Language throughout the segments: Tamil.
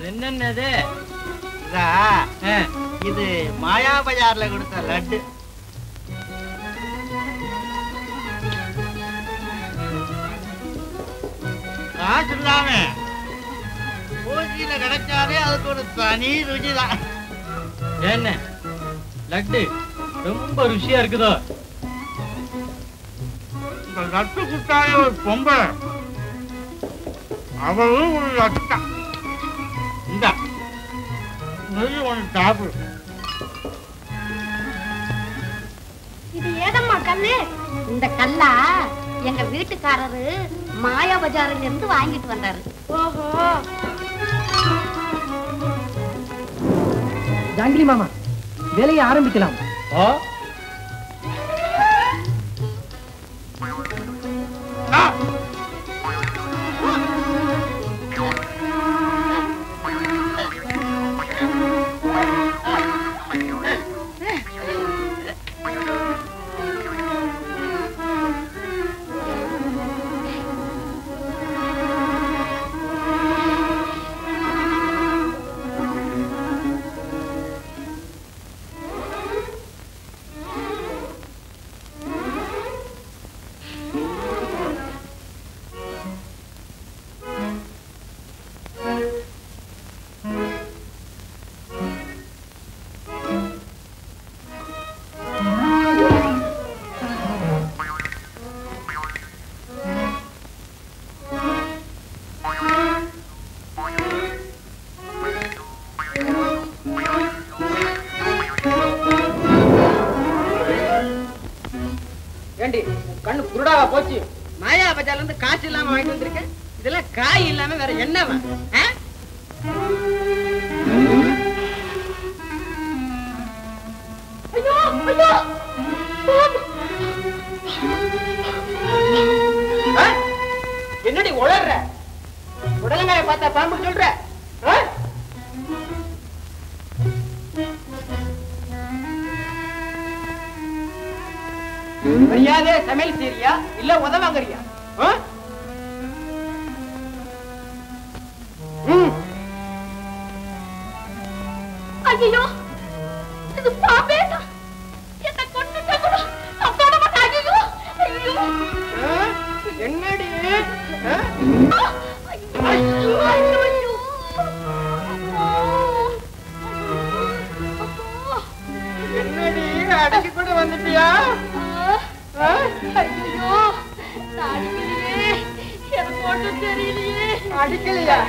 என்னன்னது? இது மாயா பஜார்ல கொடுத்த லட்டு. காசு இல்லாம பூஜையில கிடைச்சாலே அதுக்கு ஒரு தனி ருச்சிதான். என்ன லட்டு ரொம்ப ருசியா இருக்குதோ? இந்த லட்டு குட்டாய ஒரு பொம்பளை அவளும் ஒரு லட்டு. இந்த நெய் ஒன்று சாப்பிடு. இது ஏதம்மா கல்லு? இந்த கல்லா எங்க வீட்டுக்காரரு மாயா பஜார்ல இருந்து வாங்கிட்டு வந்தாரு. ஓஹோ. ஜாங்கிரி மாமா வேலையை ஆரம்பிக்கலாம். கண்ணு குருடாவா போச்சு? மாயா பஜார்ல இருந்து காசு இல்லாம வாங்கிட்டு வந்திருக்கேன். இதெல்லாம் காய் இல்லாம வேற என்னவா? என்னடி உளர்ற? உடலங்காய பார்த்தா பாம்பு சொல்ற? மரியாதை சமையல் செய்றியா இல்ல உதவாங்கறியா? ஐயோ இது பாம்பே தான். என்ன கொன்னுட்டா கூட நான் தொட மாட்டேன். ஐயோ ஐயோ என்னடி? என்னடி அடிச்சு கூட வந்துட்டியா? ஐயோ அடிக்கலையே, எனக்கு ஒன்றும் தெரியலையே. அடிக்கலையா?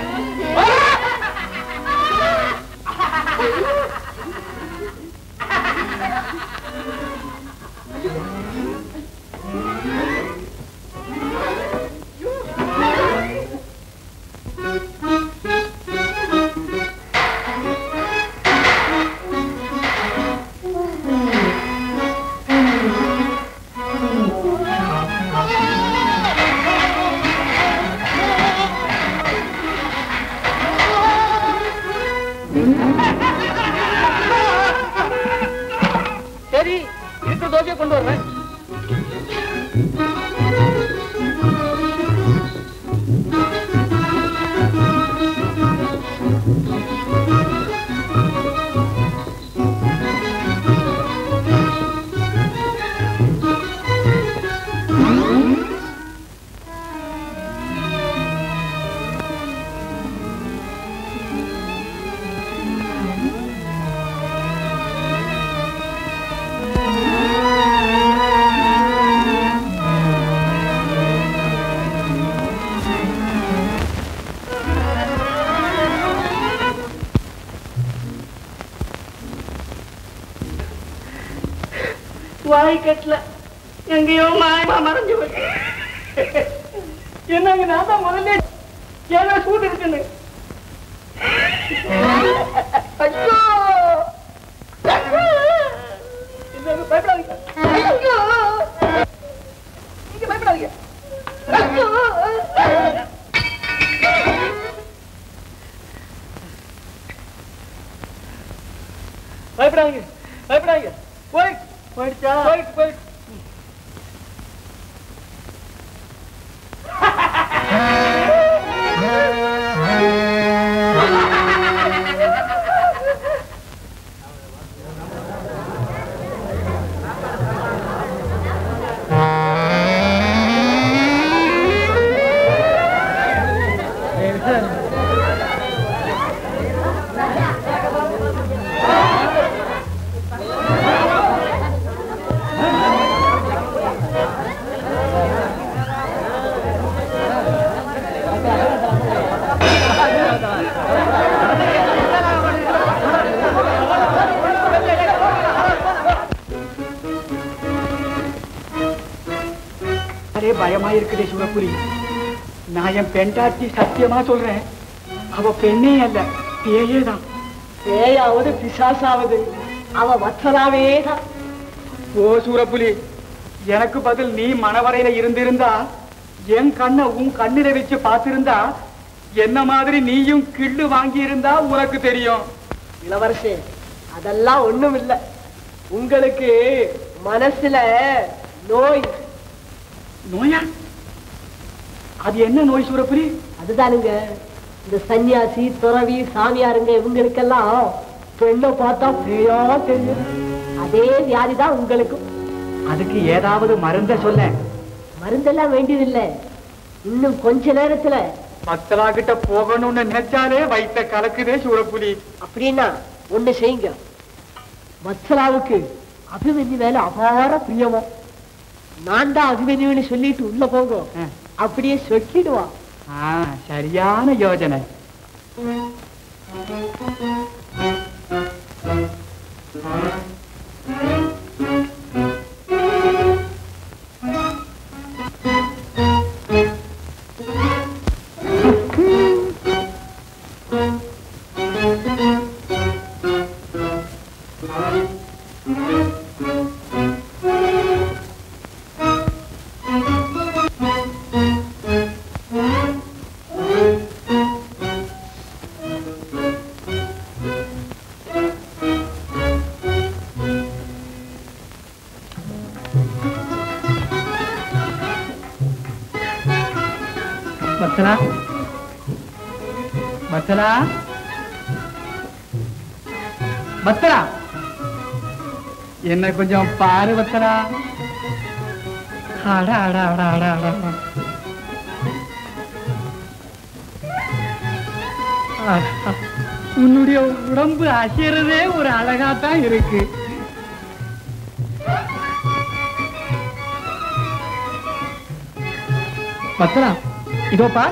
சரி, இருக்கிற தோசையை கொண்டு வர்றேன். வாய் கட்டல எங்கேயோ மாயமா மறைஞ்சு போய் என்னங்க நான் தான் முதல்ல ஏன்னா சூடு இருக்குன்னு. ஐயோ பயப்படாதீங்க, நீங்க பயப்படாதீங்க. பயப்படாதீங்க பயப்படாதீங்க. போயிடுச்சா? போயிட்டு போயிட்டு. பயமா இருக்குதே சிவபுரி. நான் என் பெண்டாட்டி சத்தியமா சொல்றேன், அவ பெண்ணே அல்ல, பேயேதான். பேயாவது பிசாசாவது அவ வத்சலாவே தான். ஓ சூரப்புலி, எனக்கு பதில் நீ மணவரையில இருந்திருந்தா, என் கண்ணை உன் கண்ணில வச்சு பார்த்திருந்தா, என்ன மாதிரி நீயும் கிள்ளு வாங்கி இருந்தா உனக்கு தெரியும். இளவரசே, அதெல்லாம் ஒண்ணும் இல்ல. உங்களுக்கு மனசுல நோய். நோயா? அது என்ன நோய் சூரப்புரி? அதுதானுங்க, இந்த சன்னியாசி துறவி சாமியாருங்க இவங்களுக்கெல்லாம் பெண்ணை பார்த்தா பேயா தெரியும். அதே வியாதிதான் உங்களுக்கும். அதுக்கு ஏதாவது மருந்த சொல்ல. மருந்தெல்லாம் வேண்டியதில்லை. இன்னும் கொஞ்ச நேரத்துல மத்தலா கிட்ட போகணும்னு நினைச்சாலே வயிற்ற கலக்குதே சூரப்புலி. அப்படின்னா ஒண்ணு செய்யுங்க, வத்சலாவுக்கு அபிமன்யு மேல அபார பிரியமா. நான் தான் அபிமன்யுன்னு சொல்லிட்டு உள்ள போங்க, அப்படியே சொக்கிடுவான். சரியான யோஜனை. வத்சலா, வத்சலா, வத்சலா, என்ன கொஞ்சம் பாரு வத்சலா. அட அட அட அட அட. உன்னுடைய உடம்பு அசைறதே ஒரு அழகாத்தான் இருக்கு. வத்சலா, இதோப்பா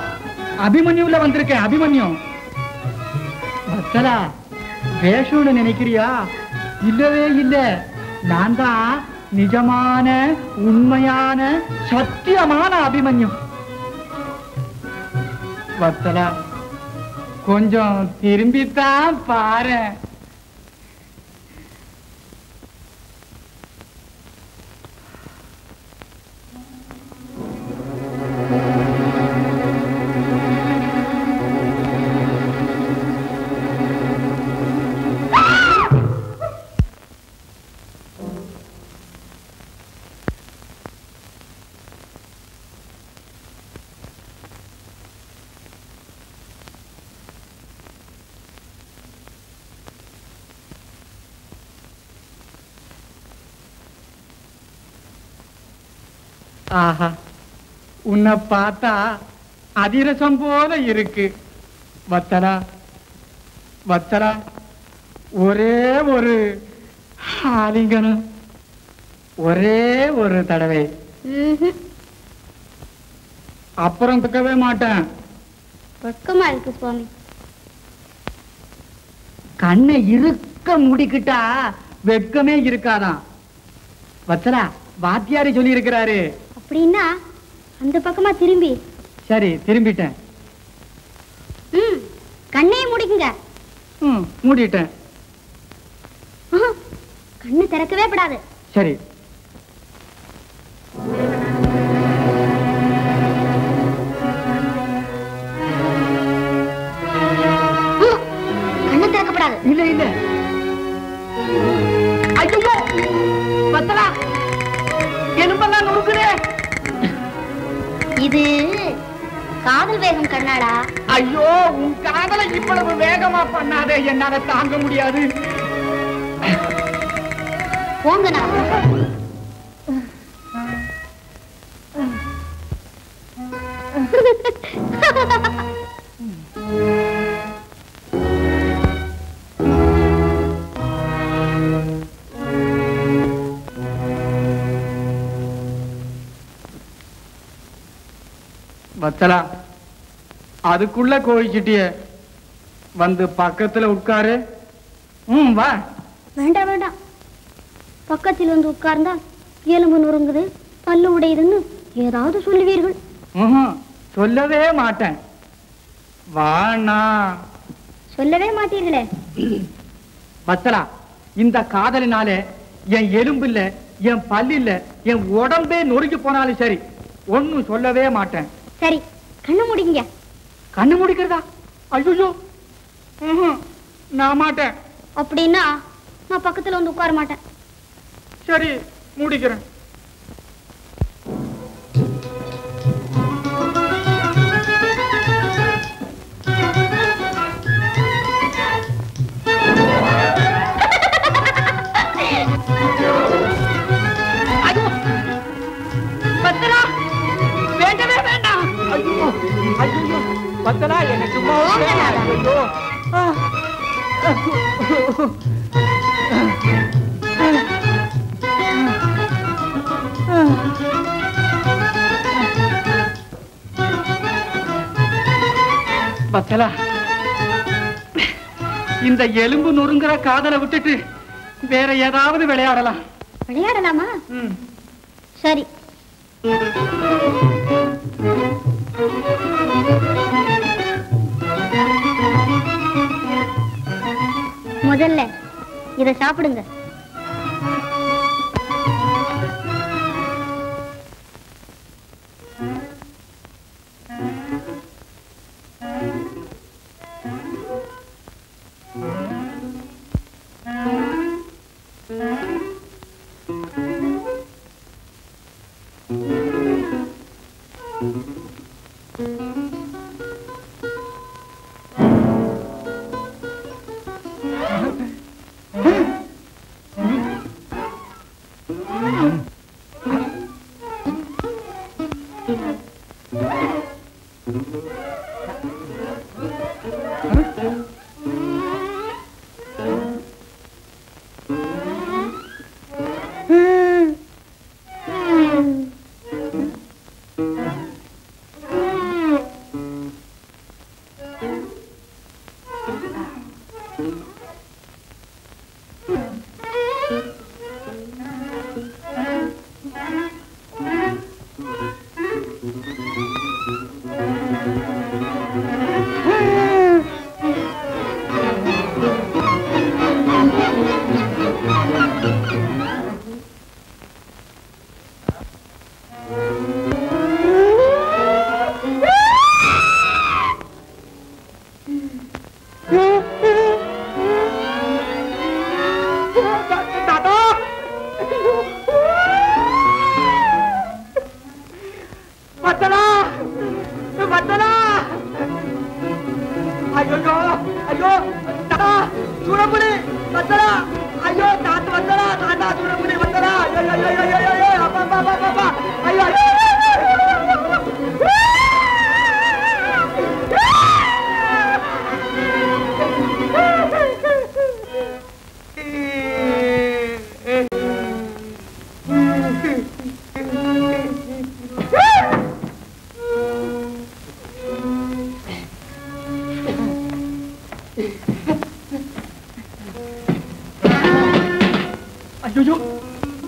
அபிமன்யுல வந்திருக்கேன். அபிமன்யு. வத்சலா, வேஷம்னு நினைக்கிறியா? இல்லவே இல்ல, நான் தான் நிஜமான உண்மையான சத்தியமான அபிமன்யு. வத்சலா, கொஞ்சம் திரும்பித்தான் பாரு. ஆஹா, உன்னை பார்த்தா அதிரசம் போல இருக்கு. வத்சலா, வத்சலா, ஒரே ஒரு ஆலிங்கனம், ஒரே ஒரு தடவை. அப்புறம் கேட்கவே மாட்டேன். வெக்கமா இருக்கு சுவாமி. கண்ணை இருக்க மூடிக்கிட்டா வெட்கமே இருக்காதான். வத்சலா, வாத்தியாரி சொல்லி இருக்கிறாரு. அப்படின்னா அந்த பக்கமா திரும்பி. சரி, திரும்பிட்டேன். கண்ணையே மூடிக்குங்க. மூடிட்டேன். கண்ணு திறக்கவே கூடாது. சரி. கண்ணு திறக்கப்படாது. இல்ல இல்ல. ஐயோ வத்சலா, எலும்பெல்லாம் நொறுக்குதே. இது காதல் வேகம் கண்ணாடா. ஐயோ, உன் காதலை இவ்வளவு வேகமா பண்ணாதே, என்னால தாங்க முடியாது. போங்க. வத்சலா, அதுக்குள்ள கோழிச்சிட்டிய, வந்து பக்கத்துல உட்காரு. வா. வேண்டாம் வேண்டாம், பக்கத்தில் வந்து உட்கார்ந்தா எலும்பு நொறுங்குது, பல்லு உடையுதுன்னு ஏதாவது சொல்லுவீர்கள்? சொல்லவே மாட்டேன். வாண்ணா. சொல்லவே மாட்டீர்களே. வத்தலா, இந்த காதலினாலே என் எலும்பு இல்ல, என் பல்லு இல்ல, என் உடம்பே நொறுக்கி போனாலும் சரி, ஒன்னும் சொல்லவே மாட்டேன். சரி, கண்ணு முடிங்க. கண்ணு முடிக்கிறதா? ஐயோ, நான் மாட்டேன். அப்படின்னா நான் பக்கத்துல வந்து உட்கார மாட்டேன். சரி, முடிக்கிறேன். பத்தலா, எனக்கு பத்தலா, இந்த எலும்பு நொறுங்குற காதலை விட்டுட்டு வேற ஏதாவது விளையாடலாம். விளையாடலாமா? சரி. முதல்ல இத சாப்பிடுங்க.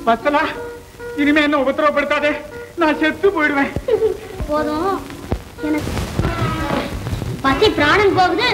பத்தலா, இனிமே என்ன உபத்திரவப்படுத்தாதே, நான் செத்து போயிடுவேன். போதும், எனக்கு பசி பிராணன் போகுது.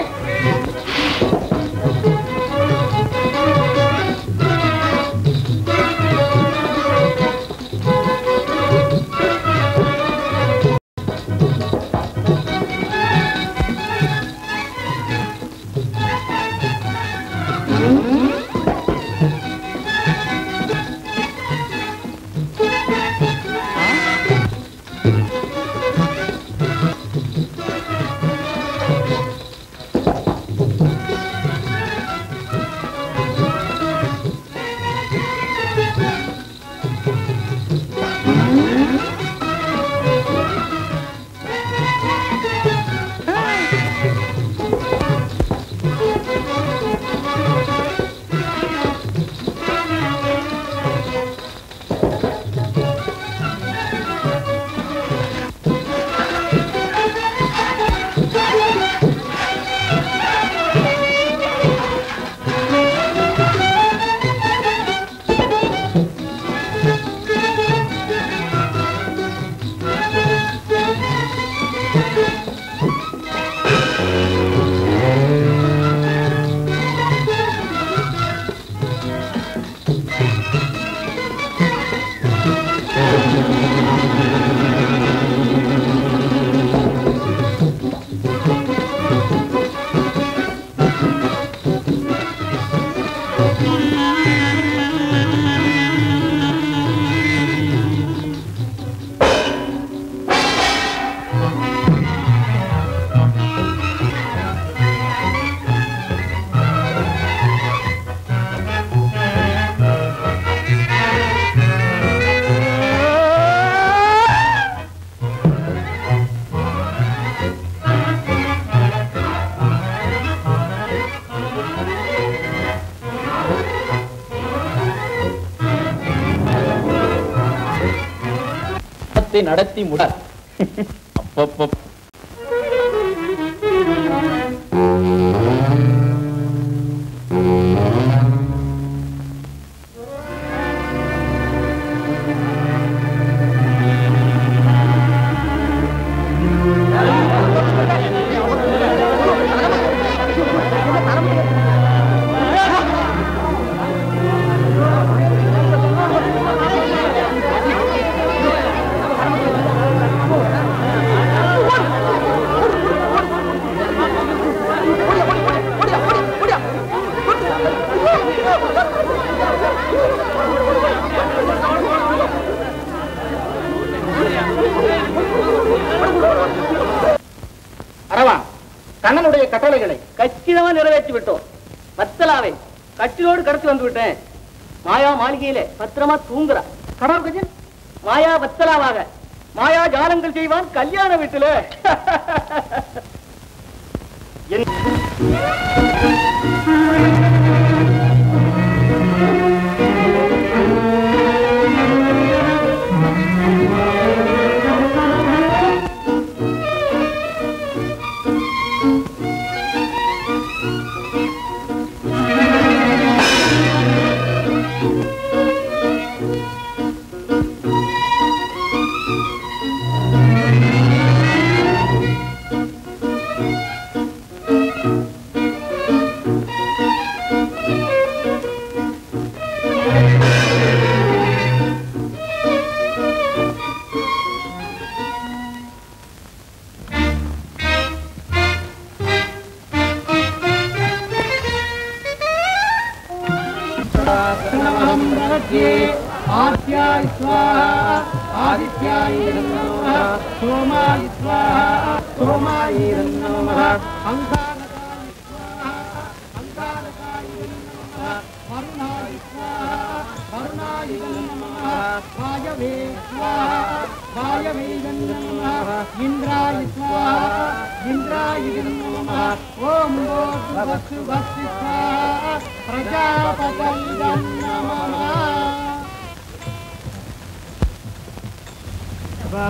நடத்தி முட அப்பப்ப அரவா, கண்ணனுடைய கட்டளைகளை கச்சிதமா நிறைவேற்றி விட்டோம். வத்தலாவை கட்டிலோடு கடத்தி வந்து விட்டேன். மாயா மாளிகையிலே பத்திரமா தூங்குறா. கடவுள் கஜன் மாயா வத்தலாவாக மாயா ஜாலங்கள் செய்வான் கல்யாண வீட்டுல. आद्याय स्वाहा आदित्याय नमः सोमाय स्वाहा सोमाय नमः अंगारकाय स्वाहा अंगारकाय नमः वरुणाय स्वाहा वरुणाय नमः वायवे स्वाहा वायवे नमः इंद्राय स्वाहा इंद्राय नमः ओम वसु वसु स्वाहा प्रजापतये नमः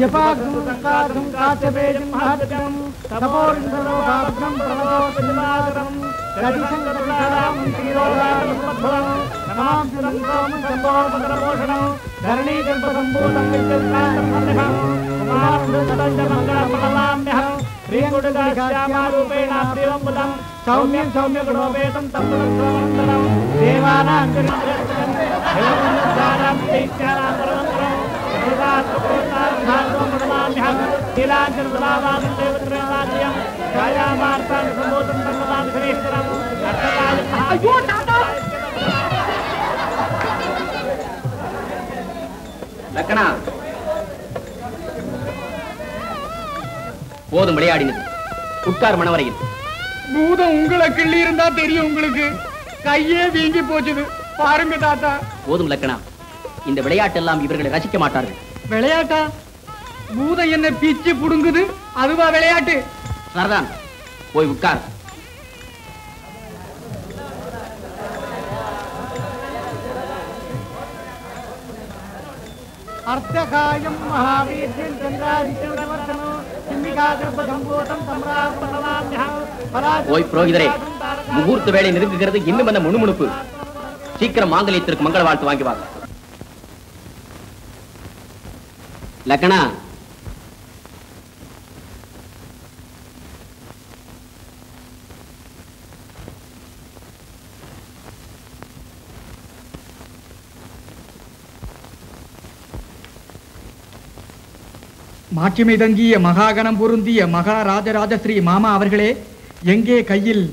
जपाग्रं काचवेजं महाजगं तपोरिन्द्रलोभाग्रं प्रणतोपनिमागरं गतिसंगतकारां तीरोधारमद्भवं नमां सुरंगों संभोपकरपोषणं धरणीकल्पसम्भूतं विद्युत्कान्तमन्यहं कुमारन्दतदण्डमङ्गलपटलाम्यहं श्रीगुडगाश्यामारूपेण प्रियम्बुदं सौम्यं सौम्यगुणोपेतं तत्पुरस्वरन्दनं देवानां देवानां दैत्यानां परमन्तरं லக்கணா, போதும் விளையாடினது. உட்கார் மணவரையில். பூதம் உங்களை கிள்ளி இருந்தா தெரியும் உங்களுக்கு. கையே வீங்கி போச்சுது பாருங்க தாத்தா. போதும் லக்கணா, இந்த விளையாட்டெல்லாம் இவர்களை ரசிக்க மாட்டார்கள். விளையாட்டா? பூதம் என்ன பிச்சு புடுங்குது, அதுவா விளையாட்டு? சரிதான், போய் உட்கார். அர்த்தகாயம் மகாவீர்யம் சந்திராதித்யவர்தனோ சிம்மிகாகர்ப்பசம்போதம் தம்ராபதவாம்யஹ. போய் புரோகிதரே, முகூர்த்த வேலை நெருங்குகிறது. இன்னும் அந்த முணுமுணுப்பு. சீக்கிரம் மாங்கல்யத்திற்கு மங்கள வாழ்த்து வாங்கி வாங்க. லக்கணா, மாட்சிமை தங்கிய மகாகணம் பொருந்திய மகாராஜராஜஸ்ரீ மாமா அவர்களே, எங்கே கையில்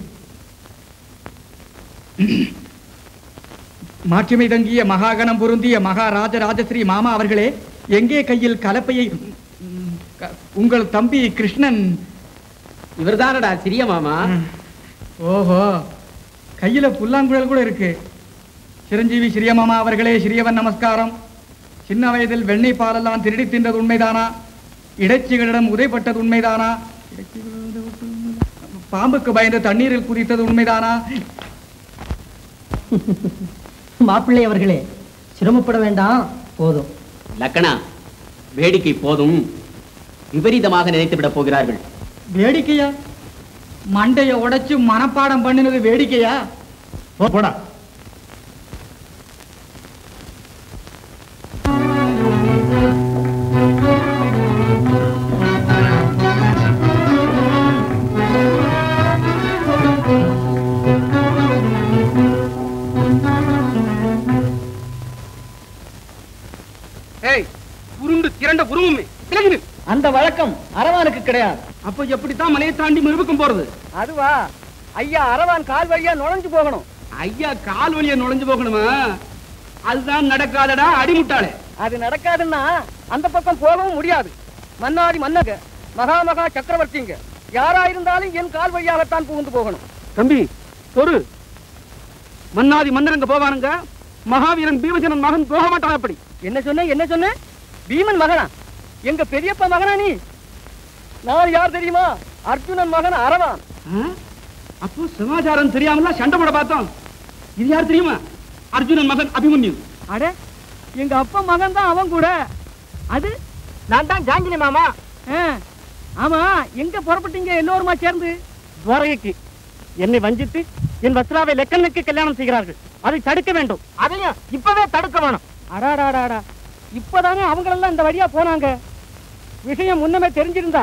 மாட்சிமை தங்கிய மகாகணம் பொருந்திய மகாராஜராஜஸ்ரீ மாமா அவர்களே, எங்கே கையில் கலப்பையை? உங்கள் தம்பி கிருஷ்ணன். இவர்தானடா சிறிய மாமா. ஓஹோ, கையில புல்லாங்குழல் கூட இருக்கு. சிரஞ்சீவி சிறிய மாமா அவர்களே, சிறியவன் நமஸ்காரம். சின்ன வயதில் வெண்ணெய் பாலெல்லாம் திருடி தின்றது உண்மைதானா? இடைச்சிகளிடம் உதைப்பட்டது உண்மைதானா? பாம்புக்கு பயந்து தண்ணீரில் குதித்தது உண்மைதானா? மாப்பிள்ளை அவர்களே, சிரமப்பட வேண்டாம், போதும். லக்கணா, வேடிக்கை போதும். விபரீதமாக நினைத்து விட போகிறார்கள். வேடிக்கையா? மண்டைய உடைச்சு மனப்பாடம் பண்ணினது வேடிக்கையா? போடா. உருண்டு திரண்ட உருவமே விலகிடு. அந்த வழக்கம் அரவானுக்கு கிடையாது. அப்ப எப்படித்தான் மலையை தாண்டி மிருபக்கம் போறது? அதுவா, ஐயா அரவான் கால் வழியா நுழைஞ்சு போகணும். ஐயா கால் வழியா நுழைஞ்சு போகணுமா? அதுதான் நடக்காதடா அடிமுட்டாளே. அது நடக்காதுன்னா அந்த பக்கம் போகவும் முடியாது. மன்னாதி மன்னக மகாமகா சக்கரவர்த்திங்க யாரா இருந்தாலும் என் கால் வழியாகத்தான் புகுந்து போகணும். தம்பி பொறு. மன்னாதி மன்னரங்க போவானுங்க, மகாவீரன் பீமசேனன் மகன் போக மாட்டான். அப்படி என்ன சொன்ன? பீமன் மகனா? எங்க பெரியப்பா மகனா நீ? நான் யார் தெரியுமா? அர்ஜுனன் மகன் அரவான். அப்போ சமாச்சாரம் தெரியாமல சண்டை போட பார்த்தோம். இது யார் தெரியுமா? அர்ஜுனன் மகன் அபிமன்யு. அட, எங்க அப்பா மகன் தான் அவன் கூட. அது நான் தான் ஜாங்கினி மாமா. ஆமா, எங்க புறப்பட்டீங்க எல்லோருமா சேர்ந்து? துவாரகைக்கு. என்னை வஞ்சித்து என் வஸ்ராவை லெக்கனுக்கு கல்யாணம் செய்கிறார்கள். அதை தடுக்க வேண்டும். அதையும் இப்பவே தடுக்க வேணும். அடாடாடாடா, இப்பதானே அவங்களெல்லாம் இந்த வழியா போனாங்க. விஷயம் முன்னமே தெரிஞ்சிருந்தா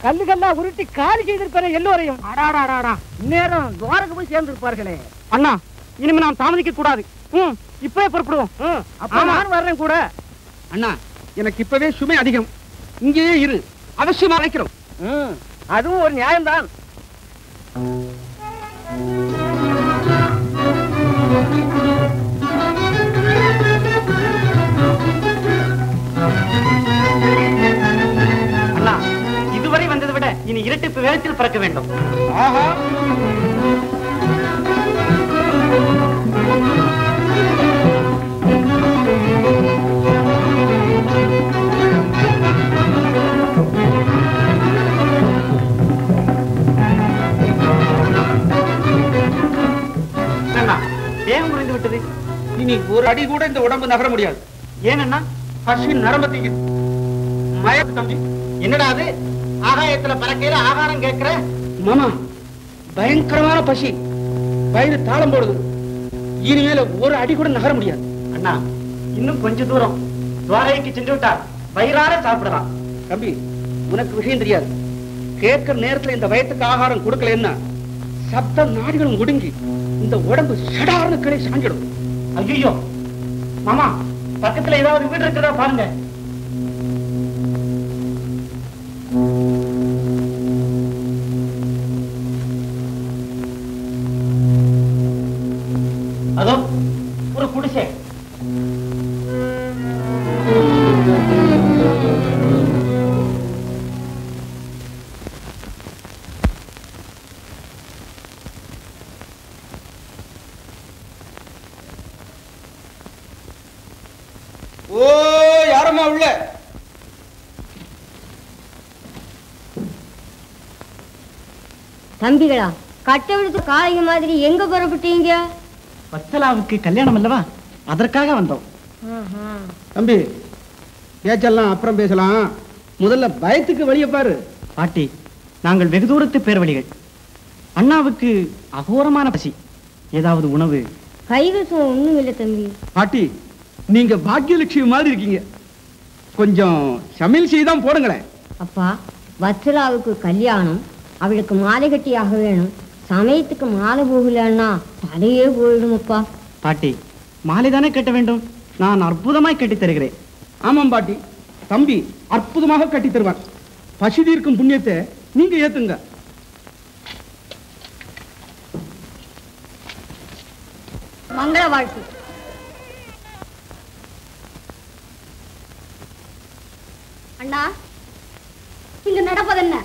கல்லுகல்லா உருட்டி காலி செய்திருப்பேன் எல்லோரையும். அடாடாடாடா, நேரம் துவாரகை போய் சேர்ந்திருப்பார்களே. அண்ணா, இனிமே நாம் தாமதிக்க கூடாது. இப்பவே புறப்படுவோம். அப்ப நான் வர்றேன் கூட. அண்ணா, எனக்கு இப்பவே சுமை அதிகம். இங்கேயே இரு, அவசியமா அழைக்கிறோம். அதுவும் ஒரு நியாயம்தான். அண்ணா, இதுவரை வந்ததை விட இனி இரட்டிப்பு வேகத்தில் பறக்க வேண்டும். ஆஹா, வேகம் குறைந்து விட்டது. இனி ஒரு அடி கூட இந்த உடம்பு நகர முடியாது. ஏனண்ணா? பசி நரம்பத்தீங்க மயக்கு. தம்பி, என்னடா அது? ஆகாயத்துல பறக்கையில ஆகாரம் கேட்கிற? மாமா, பயங்கரமான பசி, வயிறு தாளம் போடுது. இனிமேல ஒரு அடி கூட நகர முடியாது. அண்ணா, இன்னும் கொஞ்ச தூரம் துவாரகைக்கு சென்று விட்டால் வயிறார சாப்பிடலாம். தம்பி, உனக்கு விஷயம் தெரியாது. கேட்கிற நேரத்துல இந்த வயத்துக்கு ஆகாரம் கொடுக்கலன்னா சப்த நாடிகளும் ஒடுங்கி இந்த உடம்பு சடார்னு கடை சாஞ்சிடும். ஐயோ மாமா, பக்கத்துல ஏதாவது வீடு இருக்கிறதா பாருங்க. அதோ ஒரு குடிசை. ஓ, யாரம்மா உள்ள? தம்பிகளா, கட்டை விடுத்து காளைங்க மாதிரி எங்க புறப்பட்டீங்க? வத்சலாவுக்கு கல்யாணம் அல்லவா, அதற்காக வந்தோம். தம்பி, பேச்செல்லாம் அப்புறம் பேசலாம். முதல்ல பயத்துக்கு வழிய பாரு. பாட்டி, நாங்கள் வெகு தூரத்து பேர்வழிகள். அண்ணாவுக்கு அகோரமான பசி. ஏதாவது உணவு? கைவசம் ஒண்ணும் இல்லை தம்பி. பாட்டி, நீங்க பாக்கியலட்சுமி மாதிரி இருக்கீங்க. கொஞ்சம் சமையல் செய்தான் போடுங்களேன். அப்பா, வத்சலாவுக்கு கல்யாணம், அவளுக்கு மாலை கட்டியாக வேணும். சமயத்துக்கு மாலை போகலன்னா தலையே போயிடும் அப்பா. பாட்டி, மாலை தானே கட்ட வேண்டும். நான் அற்புதமாய் கட்டி தருகிறேன். ஆமாம் பாட்டி, தம்பி அற்புதமாக கட்டி தருவார். பசி தீர்க்கும் புண்ணியத்தை நீங்க ஏத்துங்க. மங்கள வாழ்த்து. அண்ணா, இங்கு நடப்பதென்ன?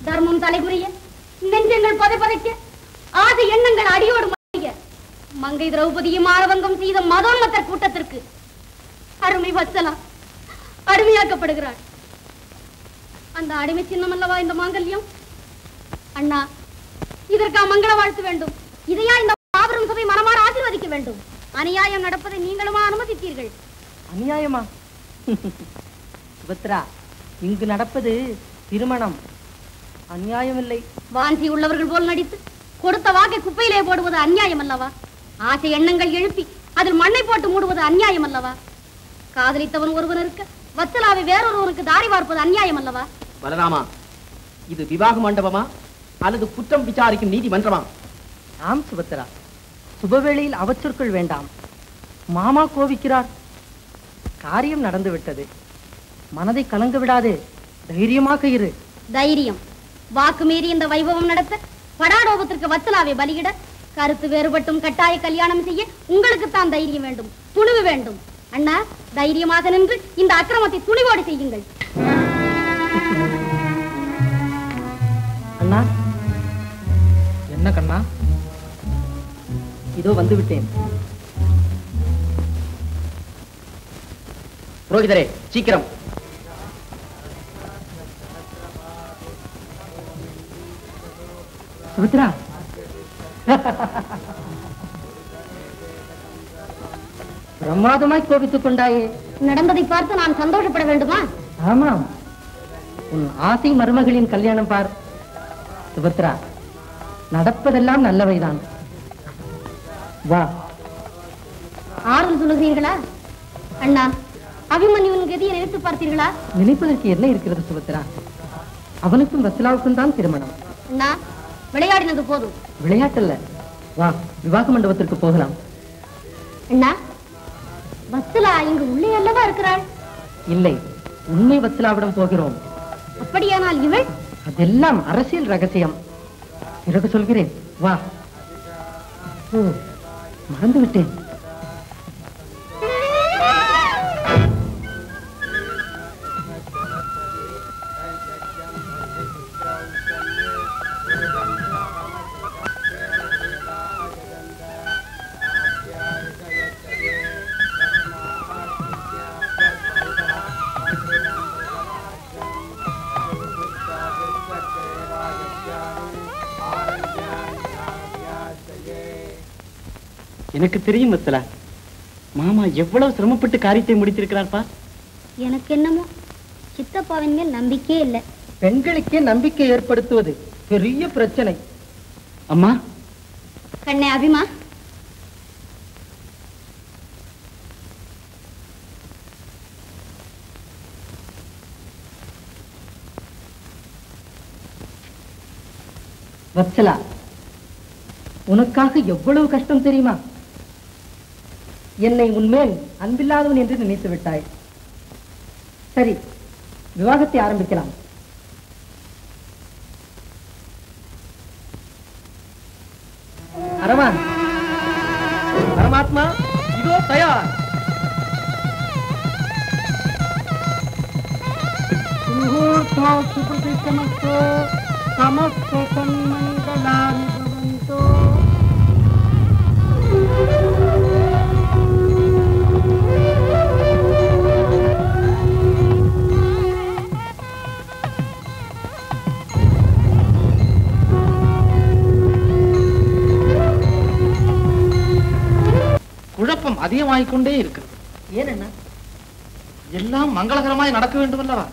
தர்மம் தலைகுறிய, நெஞ்சங்கள் பதைப்பதைக்க, ஆதி எண்ணங்கள் அடியோடு மடிய, மங்கை திரௌபதியும் ஆரவங்கம் செய்த மதோன்மத்த கூட்டத்திற்கு அருமை வத்சலா அடிமையாக்கப்படுகிறாள். அந்த அடிமை சின்னம் அல்லவா இந்த மாங்கல்யம்? அண்ணா, இதற்கா மங்கள வாழ்த்து வேண்டும். இதையா இந்த மாபெரும் சபை மனமாற ஆசீர்வதிக்க வேண்டும். அநியாயம் நடப்பதை நீங்களுமா அனுமதித்தீர்கள்? அநியாயமா? சுபத்ரா, இங்கு நடப்பது திருமணம், அநியாயம் இல்லை. வாஞ்சி உள்ளவர்கள் போல் நடித்து கொடுத்த வாக்கை குப்பையிலே போடுவது அநியாயம் அல்லவா? ஆசை எண்ணங்கள் எழுப்பி அதில் மண்ணை போட்டு மூடுவது அநியாயம் அல்லவா? காதலித்தவன் ஒருவனுக்கு வத்சலாவை வேறொருவனுக்கு தாரி பார்ப்பது அநியாயம் அல்லவா? பலராமா, இது விவாக மண்டபமா அல்லது குற்றம் விசாரிக்கும் நீதிமன்றமா? ஆம் சுபத்ரா, சுபவேளையில் அவச்சொற்கள் வேண்டாம். மாமா கோபிக்கிறார். காரியம் நடந்து விட்டது. மனதை கலங்க விடாதே, தைரியமாக இரு. தைரியம் வாக்கு மீறி இந்த வைபவம் நடத்த படாடோபத்திற்கு வத்சலாவை பலியிட கருத்து வேறுபட்டும் கட்டாய கல்யாணம் செய்ய உங்களுக்கு தான் தைரியம் வேண்டும், துணிவு வேண்டும். அண்ணா, தைரியமாக நின்று இந்த அக்கிரமத்தை துணிவோடு செய்யுங்கள். அண்ணா. என்ன கண்ணா? இதோ வந்து விட்டேன். புரோகிதரே, சீக்கிரம். சுமித்ரா, பிரமாதமாய் கோபித்துக் கொண்டாயே. நடந்ததை பார்த்து நான் சந்தோஷப்பட வேண்டுமா? ஆமாம், உன் ஆசை மருமகளின் கல்யாணம் பார். சுபத்ரா, நடப்பதெல்லாம் நல்லவைதான். வா. ஆறுதல் சொல்லுகிறீர்களா? அண்ணா, அபிமன்யுவின் கதியை நினைத்து பார்த்தீர்களா? நினைப்பதற்கு என்ன இருக்கிறது சுபத்ரா? அவனுக்கும் வத்சலாவுக்கும் தான் திருமணம். அண்ணா, விளையாடினது போதும். விளையாட்டல்ல, வா விவாக மண்டபத்திற்கு போகலாம். அண்ணா, வத்சலா இங்கு உள்ளே அல்லவா இருக்கிறாள்? இல்லை, உண்மை வத்சலாவிடம் போகிறோம். அப்படியானால் இவள்? அதெல்லாம் அரசியல் ரகசியம், பிறகு சொல்கிறேன். வா. ஓ, மறந்து விட்டேன். எனக்கு தெரியும் வத்சலா, மாமா எவ்வளவு சிரமப்பட்டு காரியத்தை முடித்திருக்கிறார்ப்பா. எனக்கு என்னமோ சித்தப்பாவின் மேல் நம்பிக்கையே இல்லை. பெண்களுக்கே நம்பிக்கை ஏற்படுத்துவது பெரிய பிரச்சனை. அம்மா. கண்ணே அபிமா, வத்சலா, உனக்காக எவ்வளவு கஷ்டம் தெரியுமா? என்னை உன்மேல் அன்பில்லாதவன் என்று நினைத்து விட்டாய். சரி, விவாகத்தை ஆரம்பிக்கலாம். அரவான், பரமாத்மா இதோ தயார். समस्त सन्मंगलानि भवन्तु। குழப்பம் அதிகமாகிக் கொண்டே இருக்கிறது. ஏனென்ன? எல்லாம் மங்களகரமாய் நடக்க வேண்டும் அல்லவா?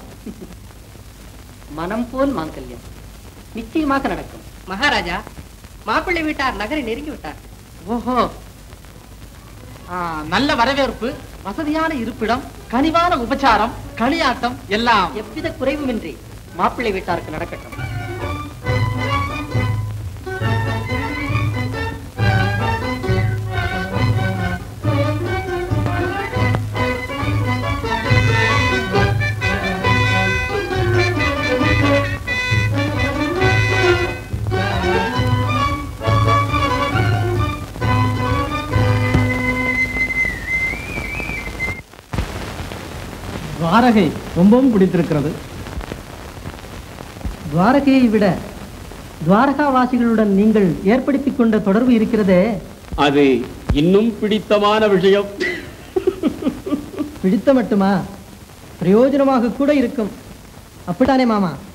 மனம் போல் மாங்கல்யம் நிச்சயமாக நடக்கும். மகாராஜா, மாப்பிள்ளை வீட்டார் நகரை நெருங்கி விட்டார். ஓஹோ, நல்ல வரவேற்பு, வசதியான இருப்பிடம், கனிவான உபச்சாரம், களியாட்டம் எல்லாம் எவ்வித குறைவுமின்றி மாப்பிள்ளை வீட்டாருக்கு நடக்கட்டும். துவாரகை ரொம்பவும் பிடித்திருக்கிறது. துவாரகையை விட துவாரகாவாசிகளுடன் நீங்கள் ஏற்படுத்திக் கொண்ட தொடர்பு இருக்கிறதே, அது இன்னும் பிடித்தமான விஷயம். பிடித்த மட்டுமா, பிரயோஜனமாக கூட இருக்கும். அப்படித்தானே மாமா?